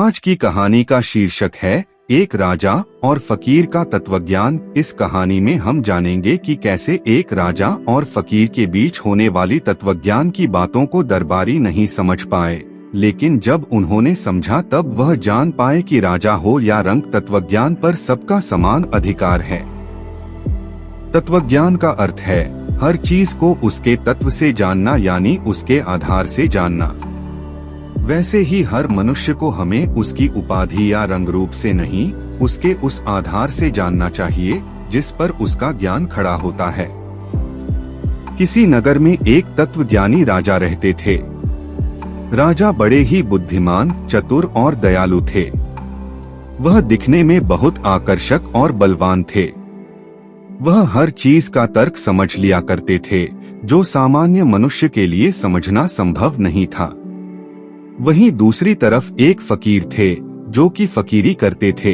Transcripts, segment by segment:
आज की कहानी का शीर्षक है एक राजा और फकीर का तत्वज्ञान। इस कहानी में हम जानेंगे कि कैसे एक राजा और फकीर के बीच होने वाली तत्वज्ञान की बातों को दरबारी नहीं समझ पाए, लेकिन जब उन्होंने समझा तब वह जान पाए कि राजा हो या रंक, तत्वज्ञान पर सबका समान अधिकार है। तत्वज्ञान का अर्थ है हर चीज को उसके तत्व से जानना, यानी उसके आधार से जानना। वैसे ही हर मनुष्य को हमें उसकी उपाधि या रंग रूप से नहीं, उसके उस आधार से जानना चाहिए जिस पर उसका ज्ञान खड़ा होता है। किसी नगर में एक तत्वज्ञानी राजा रहते थे। राजा बड़े ही बुद्धिमान, चतुर और दयालु थे। वह दिखने में बहुत आकर्षक और बलवान थे। वह हर चीज का तर्क समझ लिया करते थे, जो सामान्य मनुष्य के लिए समझना संभव नहीं था। वहीं दूसरी तरफ एक फकीर थे जो कि फकीरी करते थे।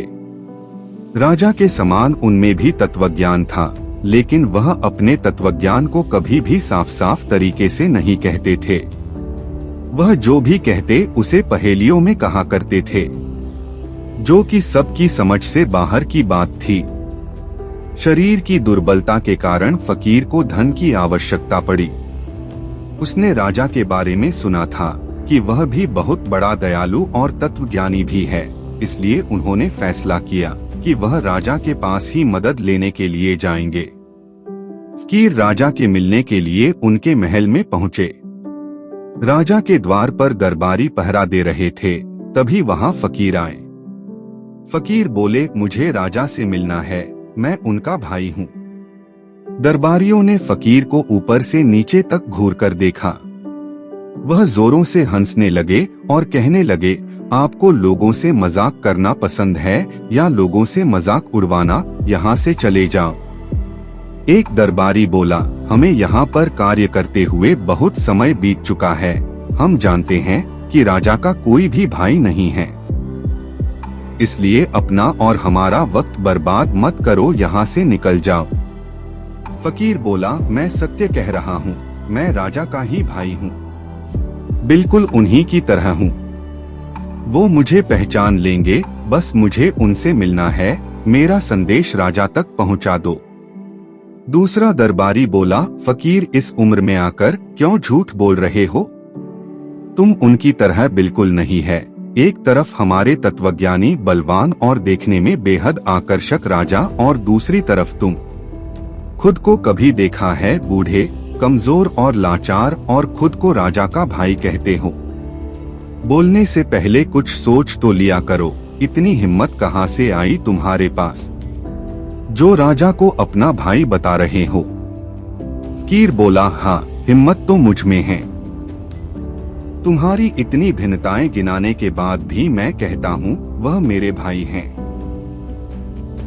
राजा के समान उनमें भी तत्वज्ञान था, लेकिन वह अपने तत्वज्ञान को कभी भी साफ साफ तरीके से नहीं कहते थे। वह जो भी कहते उसे पहेलियों में कहा करते थे, जो कि सबकी समझ से बाहर की बात थी। शरीर की दुर्बलता के कारण फकीर को धन की आवश्यकता पड़ी। उसने राजा के बारे में सुना था कि वह भी बहुत बड़ा दयालु और तत्वज्ञानी भी है, इसलिए उन्होंने फैसला किया कि वह राजा के पास ही मदद लेने के लिए जाएंगे। फकीर राजा के मिलने के लिए उनके महल में पहुंचे। राजा के द्वार पर दरबारी पहरा दे रहे थे, तभी वहां फकीर आए। फकीर बोले, मुझे राजा से मिलना है, मैं उनका भाई हूँ। दरबारियों ने फकीर को ऊपर से नीचे तक घूर कर देखा। वह जोरों से हंसने लगे और कहने लगे, आपको लोगों से मजाक करना पसंद है या लोगों से मजाक उड़वाना? यहाँ से चले जाओ। एक दरबारी बोला, हमें यहाँ पर कार्य करते हुए बहुत समय बीत चुका है। हम जानते हैं कि राजा का कोई भी भाई नहीं है, इसलिए अपना और हमारा वक्त बर्बाद मत करो, यहाँ से निकल जाओ। फकीर बोला, मैं सत्य कह रहा हूँ, मैं राजा का ही भाई हूँ, बिल्कुल उन्हीं की तरह हूँ। वो मुझे पहचान लेंगे, बस मुझे उनसे मिलना है। मेरा संदेश राजा तक पहुँचा दो। दूसरा दरबारी बोला, फकीर इस उम्र में आकर क्यों झूठ बोल रहे हो? तुम उनकी तरह बिल्कुल नहीं है। एक तरफ हमारे तत्वज्ञानी बलवान और देखने में बेहद आकर्षक राजा, और दूसरी तरफ तुम खुद को कभी देखा है बूढ़े, कमजोर और लाचार, और खुद को राजा का भाई कहते हो। बोलने से पहले कुछ सोच तो लिया करो। इतनी हिम्मत कहाँ से आई तुम्हारे पास, जो राजा को अपना भाई बता रहे हो? फकीर बोला, हाँ, हिम्मत तो मुझ में है। तुम्हारी इतनी भिन्नताएं गिनाने के बाद भी मैं कहता हूँ वह मेरे भाई हैं।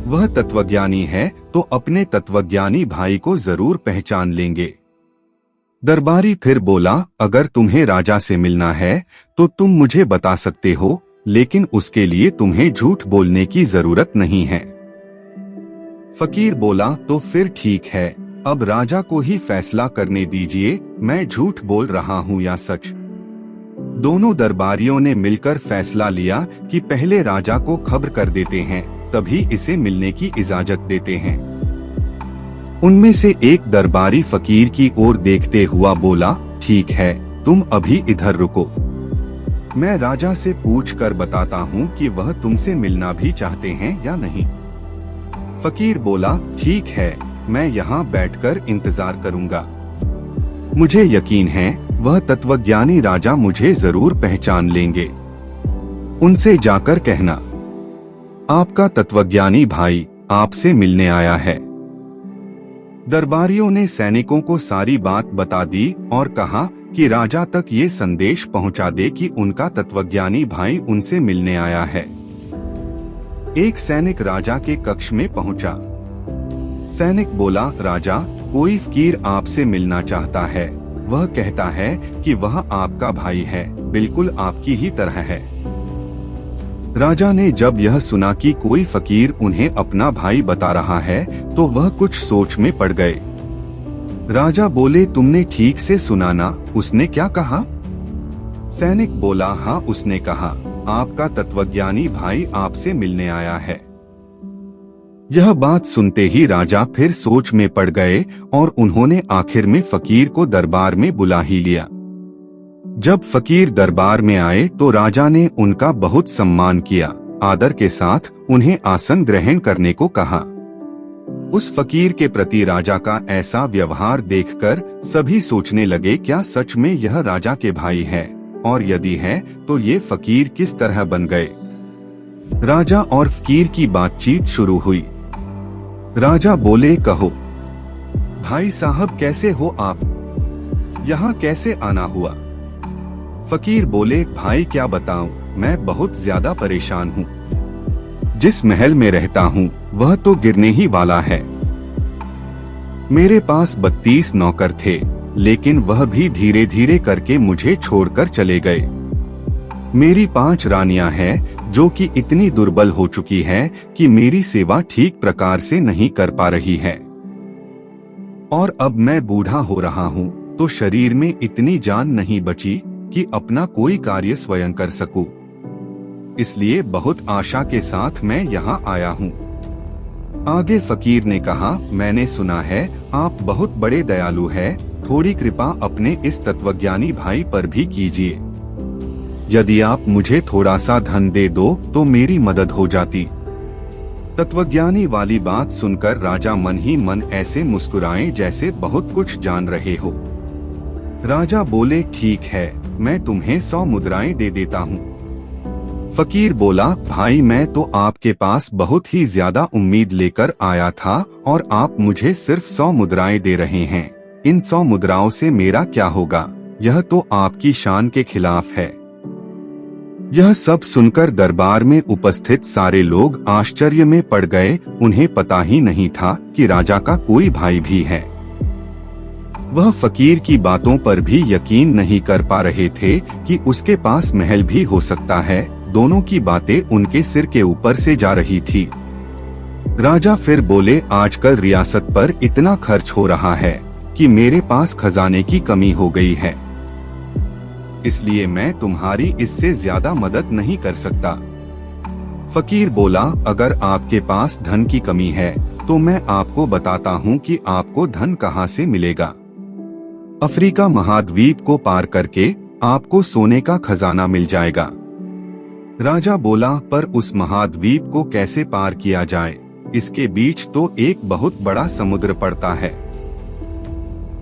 वह तत्वज्ञानी है तो अपने तत्वज्ञानी भाई को जरूर पहचान लेंगे। दरबारी फिर बोला, अगर तुम्हें राजा से मिलना है तो तुम मुझे बता सकते हो, लेकिन उसके लिए तुम्हें झूठ बोलने की जरूरत नहीं है। फकीर बोला, तो फिर ठीक है, अब राजा को ही फैसला करने दीजिए, मैं झूठ बोल रहा हूँ या सच। दोनों दरबारियों ने मिलकर फैसला लिया कि पहले राजा को खबर कर देते हैं, तभी इसे मिलने की इजाजत देते हैं। उनमें से एक दरबारी फकीर की ओर देखते हुआ बोला, ठीक है, तुम अभी इधर रुको, मैं राजा से पूछ कर बताता हूँ कि वह तुमसे मिलना भी चाहते हैं या नहीं। फकीर बोला, ठीक है, मैं यहाँ बैठकर इंतजार करूँगा। मुझे यकीन है वह तत्वज्ञानी राजा मुझे जरूर पहचान लेंगे। उनसे जाकर कहना, आपका तत्वज्ञानी भाई आपसे मिलने आया है। दरबारियों ने सैनिकों को सारी बात बता दी और कहा कि राजा तक ये संदेश पहुंचा दे कि उनका तत्वज्ञानी भाई उनसे मिलने आया है। एक सैनिक राजा के कक्ष में पहुंचा। सैनिक बोला, राजा, कोई फकीर आपसे मिलना चाहता है। वह कहता है कि वह आपका भाई है, बिल्कुल आपकी ही तरह है। राजा ने जब यह सुना कि कोई फकीर उन्हें अपना भाई बता रहा है तो वह कुछ सोच में पड़ गए। राजा बोले, तुमने ठीक से सुना ना, उसने क्या कहा? सैनिक बोला, हाँ, उसने कहा आपका तत्वज्ञानी भाई आपसे मिलने आया है। यह बात सुनते ही राजा फिर सोच में पड़ गए और उन्होंने आखिर में फकीर को दरबार में बुला ही लिया। जब फकीर दरबार में आए तो राजा ने उनका बहुत सम्मान किया। आदर के साथ उन्हें आसन ग्रहण करने को कहा। उस फकीर के प्रति राजा का ऐसा व्यवहार देखकर सभी सोचने लगे, क्या सच में यह राजा के भाई है, और यदि है तो ये फकीर किस तरह बन गए। राजा और फकीर की बातचीत शुरू हुई। राजा बोले, कहो भाई साहब, कैसे हो आप, यहाँ कैसे आना हुआ। फकीर बोले, भाई क्या बताऊं, मैं बहुत ज्यादा परेशान हूँ। जिस महल में रहता हूँ वह तो गिरने ही वाला है। मेरे पास 32 नौकर थे, लेकिन वह भी धीरे धीरे करके मुझे छोड़कर चले गए। मेरी 5 रानियां हैं जो कि इतनी दुर्बल हो चुकी है कि मेरी सेवा ठीक प्रकार से नहीं कर पा रही है। और अब मैं बूढ़ा हो रहा हूँ तो शरीर में इतनी जान नहीं बची कि अपना कोई कार्य स्वयं कर सकूं। इसलिए बहुत आशा के साथ मैं यहाँ आया हूँ। आगे फकीर ने कहा, मैंने सुना है आप बहुत बड़े दयालु हैं, थोड़ी कृपा अपने इस तत्वज्ञानी भाई पर भी कीजिए। यदि आप मुझे थोड़ा सा धन दे दो तो मेरी मदद हो जाती। तत्वज्ञानी वाली बात सुनकर राजा मन ही मन ऐसे मुस्कुराए जैसे बहुत कुछ जान रहे हो। राजा बोले, ठीक है, मैं तुम्हें 100 मुद्राएं दे देता हूँ। फकीर बोला, भाई मैं तो आपके पास बहुत ही ज्यादा उम्मीद लेकर आया था और आप मुझे सिर्फ 100 मुद्राएं दे रहे हैं। इन 100 मुद्राओं से मेरा क्या होगा, यह तो आपकी शान के खिलाफ है। यह सब सुनकर दरबार में उपस्थित सारे लोग आश्चर्य में पड़ गए। उन्हें पता ही नहीं था कि राजा का कोई भाई भी है। वह फकीर की बातों पर भी यकीन नहीं कर पा रहे थे कि उसके पास महल भी हो सकता है। दोनों की बातें उनके सिर के ऊपर से जा रही थी। राजा फिर बोले, आजकल रियासत पर इतना खर्च हो रहा है कि मेरे पास खजाने की कमी हो गई है, इसलिए मैं तुम्हारी इससे ज्यादा मदद नहीं कर सकता। फकीर बोला, अगर आपके पास धन की कमी है तो मैं आपको बताता हूँ कि आपको धन कहाँ से मिलेगा। अफ्रीका महाद्वीप को पार करके आपको सोने का खजाना मिल जाएगा। राजा बोला, पर उस महाद्वीप को कैसे पार किया जाए, इसके बीच तो एक बहुत बड़ा समुद्र पड़ता है।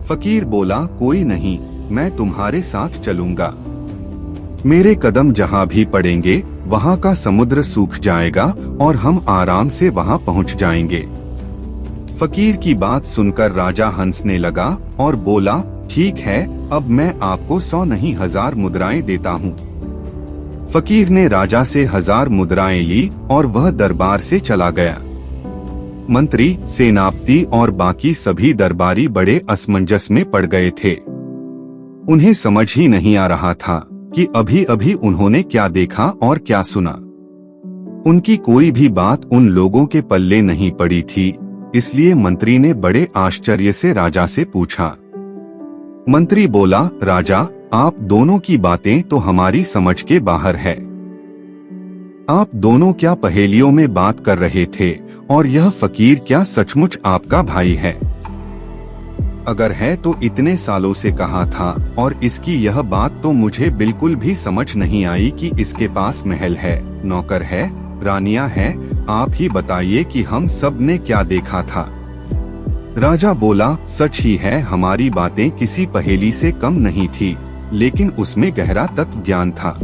फकीर बोला, कोई नहीं, मैं तुम्हारे साथ चलूंगा। मेरे कदम जहाँ भी पड़ेंगे वहाँ का समुद्र सूख जाएगा और हम आराम से वहाँ पहुँच जाएंगे। फकीर की बात सुनकर राजा हंसने लगा और बोला, ठीक है, अब मैं आपको 100 नहीं 1000 मुद्राएं देता हूँ। फकीर ने राजा से 1000 मुद्राएं ली और वह दरबार से चला गया। मंत्री, सेनापति और बाकी सभी दरबारी बड़े असमंजस में पड़ गए थे। उन्हें समझ ही नहीं आ रहा था कि अभी अभी उन्होंने क्या देखा और क्या सुना। उनकी कोई भी बात उन लोगों के पल्ले नहीं पड़ी थी। इसलिए मंत्री ने बड़े आश्चर्य से राजा से पूछा। मंत्री बोला, राजा, आप दोनों की बातें तो हमारी समझ के बाहर है। आप दोनों क्या पहेलियों में बात कर रहे थे, और यह फकीर क्या सचमुच आपका भाई है? अगर है तो इतने सालों से कहा था, और इसकी यह बात तो मुझे बिल्कुल भी समझ नहीं आई कि इसके पास महल है, नौकर है, रानियां हैं। आप ही बताइए कि हम सब ने क्या देखा था। राजा बोला, सच ही है, हमारी बातें किसी पहेली से कम नहीं थी, लेकिन उसमें गहरा तत्व ज्ञान था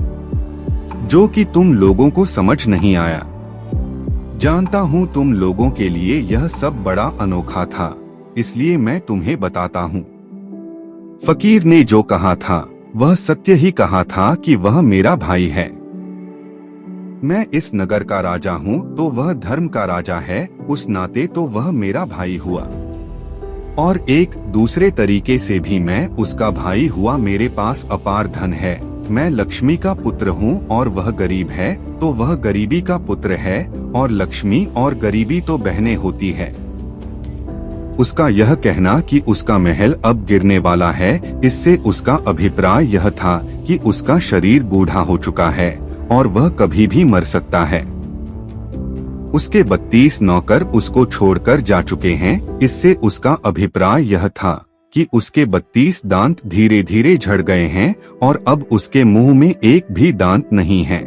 जो कि तुम लोगों को समझ नहीं आया। जानता हूँ तुम लोगों के लिए यह सब बड़ा अनोखा था, इसलिए मैं तुम्हें बताता हूँ। फकीर ने जो कहा था वह सत्य ही कहा था कि वह मेरा भाई है। मैं इस नगर का राजा हूँ तो वह धर्म का राजा है, उस नाते तो वह मेरा भाई हुआ। और एक दूसरे तरीके से भी मैं उसका भाई हुआ। मेरे पास अपार धन है, मैं लक्ष्मी का पुत्र हूँ, और वह गरीब है तो वह गरीबी का पुत्र है, और लक्ष्मी और गरीबी तो बहनें होती है। उसका यह कहना कि उसका महल अब गिरने वाला है, इससे उसका अभिप्राय यह था कि उसका शरीर बूढ़ा हो चुका है और वह कभी भी मर सकता है। उसके 32 नौकर उसको छोड़कर जा चुके हैं। इससे उसका अभिप्राय यह था कि उसके 32 दांत धीरे धीरे झड़ गए हैं और अब उसके मुंह में एक भी दांत नहीं है।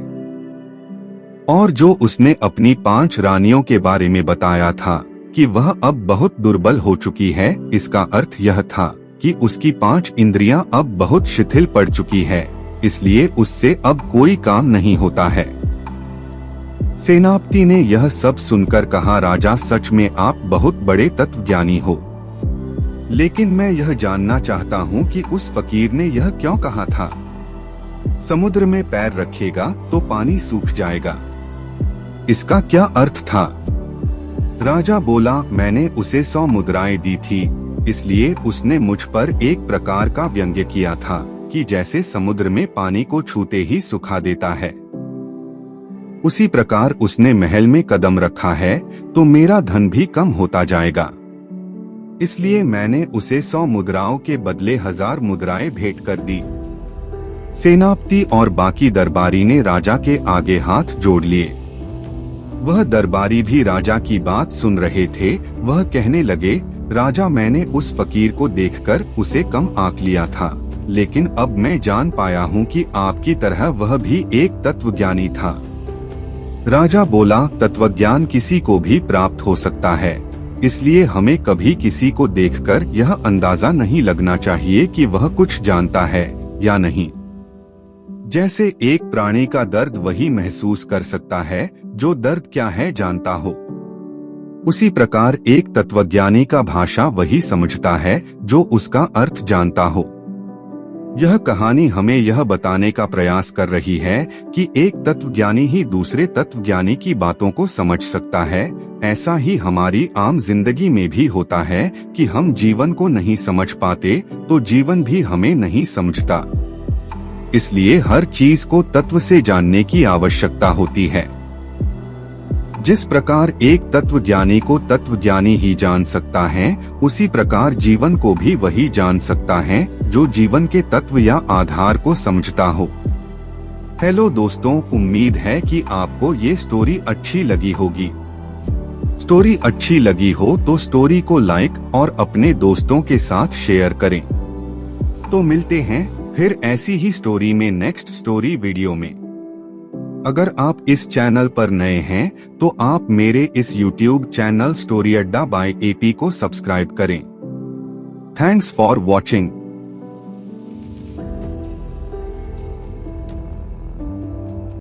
और जो उसने अपनी 5 रानियों के बारे में बताया था कि वह अब बहुत दुर्बल हो चुकी है, इसका अर्थ यह था कि उसकी 5 इंद्रियां अब बहुत शिथिल पड़ चुकी है, इसलिए उससे अब कोई काम नहीं होता है। सेनापति ने यह सब सुनकर कहा, राजा सच में आप बहुत बड़े तत्वज्ञानी हो, लेकिन मैं यह जानना चाहता हूँ कि उस फकीर ने यह क्यों कहा था, समुद्र में पैर रखेगा तो पानी सूख जाएगा। इसका क्या अर्थ था? राजा बोला, मैंने उसे 100 मुद्राएं दी थी, इसलिए उसने मुझ पर एक प्रकार का व्यंग्य किया था कि जैसे समुद्र में पानी को छूते ही सुखा देता है, उसी प्रकार उसने महल में कदम रखा है तो मेरा धन भी कम होता जाएगा। इसलिए मैंने उसे 100 मुद्राओं के बदले 1000 मुद्राएं भेंट कर दी। सेनापति और बाकी दरबारी ने राजा के आगे हाथ जोड़ लिए। वह दरबारी भी राजा की बात सुन रहे थे। वह कहने लगे, राजा मैंने उस फकीर को देखकर उसे कम आंक लिया था, लेकिन अब मैं जान पाया हूँ कि आपकी तरह वह भी एक तत्वज्ञानी था। राजा बोला, तत्वज्ञान किसी को भी प्राप्त हो सकता है, इसलिए हमें कभी किसी को देखकर यह अंदाजा नहीं लगना चाहिए कि वह कुछ जानता है या नहीं। जैसे एक प्राणी का दर्द वही महसूस कर सकता है जो दर्द क्या है जानता हो, उसी प्रकार एक तत्वज्ञानी का भाषा वही समझता है जो उसका अर्थ जानता हो। यह कहानी हमें यह बताने का प्रयास कर रही है कि एक तत्वज्ञानी ही दूसरे तत्वज्ञानी की बातों को समझ सकता है। ऐसा ही हमारी आम जिंदगी में भी होता है कि हम जीवन को नहीं समझ पाते तो जीवन भी हमें नहीं समझता। इसलिए हर चीज को तत्व से जानने की आवश्यकता होती है। जिस प्रकार एक तत्वज्ञानी को तत्वज्ञानी ही जान सकता है, उसी प्रकार जीवन को भी वही जान सकता है जो जीवन के तत्व या आधार को समझता हो। हेलो दोस्तों, उम्मीद है कि आपको ये स्टोरी अच्छी लगी होगी। स्टोरी अच्छी लगी हो तो स्टोरी को लाइक और अपने दोस्तों के साथ शेयर करें। तो मिलते हैं फिर ऐसी ही स्टोरी में नेक्स्ट स्टोरी वीडियो में। अगर आप इस चैनल पर नए हैं तो आप मेरे इस YouTube चैनल स्टोरी अड्डा बाय AP को सब्सक्राइब करें। Thanks for watching.